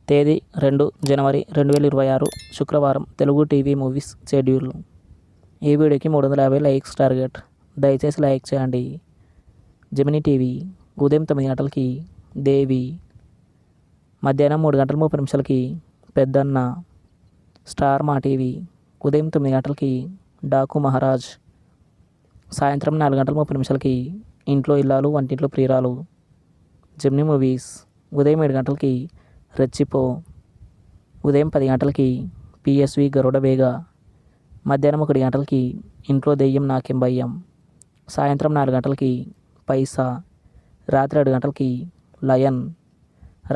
తేదీ 2 జనవరి 2026 శుక్రవారం. Telugu TV movies schedule. ఈ వీడియోకి 350 లైక్స్ టార్గెట్. దయచేసి లైక్ చేయండి. జెమినీ టీవీ ఉదయం 9 గంటలకి దేవి, మధ్యాహ్నం 3 గంటల 30 నిమిషాలకి పెద్దన్న. స్టార్ మా టీవీ ఉదయం 9 గంటలకి డాకు మహారాజ్, సాయంత్రం 4 గంటల 30 నిమిషాలకి ఇంట్లో ఇల్లాలు వంటింట్లో ప్రియురాలు. జెమినీ మూవీస్ ఉదయం 7 గంటలకి రెచ్చిపో, ఉదయం 10 గంటలకి పిఎస్వి గరుడ వేగ, మధ్యాహ్నం 1 గంటలకి ఇంట్లో దెయ్యం నాకేం భయం, సాయంత్రం 4 గంటలకి పైసా, రాత్రి 7 గంటలకి లయన్,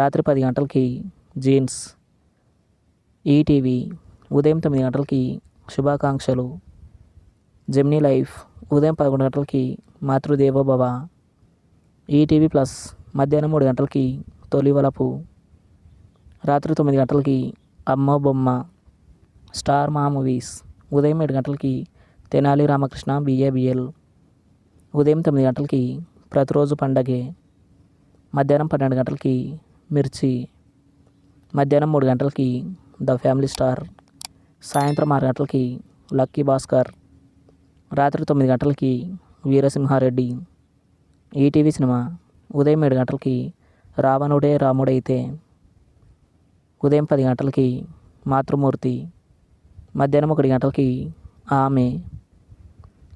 రాత్రి 10 గంటలకి జీన్స్. ఈటీవీ ఉదయం 9 గంటలకి శుభాకాంక్షలు. జెమినీ లైఫ్ ఉదయం 11 గంటలకి మాతృదేవో భవ. ఈటీవీ ప్లస్ మధ్యాహ్నం 3 గంటలకి తొలి వలపు, రాత్రి 9 గంటలకి అమ్మో బొమ్మ. స్టార్ మా మూవీస్ ఉదయం 7 గంటలకి తెనాలి రామకృష్ణ బిఏబిఎల్, ఉదయం 9 గంటలకి ప్రతిరోజు పండగే, మధ్యాహ్నం 12 గంటలకి మిర్చి, మధ్యాహ్నం 3 గంటలకి ద ఫ్యామిలీ స్టార్, సాయంత్రం 6 గంటలకి లక్కీ భాస్కర్, రాత్రి 9 గంటలకి వీరసింహారెడ్డి. ఈటీవీ సినిమా ఉదయం 7 గంటలకి రావణుడే రాముడైతే, ఉదయం 10 గంటలకి మాతృమూర్తి, మధ్యాహ్నం 1 గంటలకి ఆమె,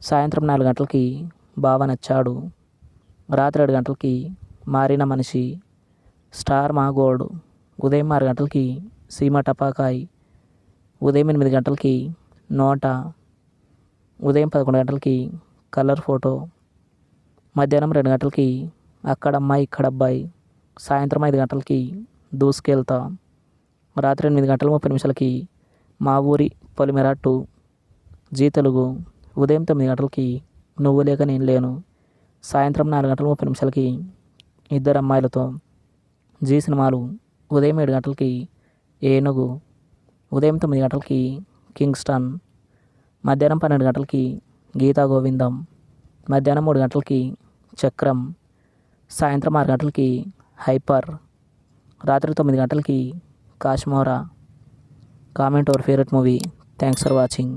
సాయంత్రం 4 గంటలకి బావ నచ్చాడు, రాత్రి 7 గంటలకి మారిన మనిషి. స్టార్ మా గోల్డ్ ఉదయం 6 గంటలకి సీమ టపాకాయ్, ఉదయం 8 గంటలకి నోట, ఉదయం 11 గంటలకి కలర్ ఫోటో, మధ్యాహ్నం 2 గంటలకి అక్కడమ్మాయి ఇక్కడబ్బాయి, సాయంత్రం 5 గంటలకి దూసుకెళ్తా, రాత్రి 8 గంటల 30 నిమిషాలకి మా ఊరి పొలిమేర 2. జీ తెలుగు ఉదయం 9 గంటలకి నువ్వు లేక నేను లేను, సాయంత్రం 4 గంటల 30 నిమిషాలకి ఇద్దరు అమ్మాయిలతో. జీ సినిమాలు ఉదయం 7 గంటలకి ఏనుగు, ఉదయం 9 గంటలకి కింగ్స్టన్, మధ్యాహ్నం 12 గంటలకి గీతా గోవిందం, మధ్యాహ్నం 3 గంటలకి చక్రం, సాయంత్రం 6 గంటలకి హైపర్, రాత్రి 9 గంటలకి Kashmora. Comment your favourite movie. Thanks for watching.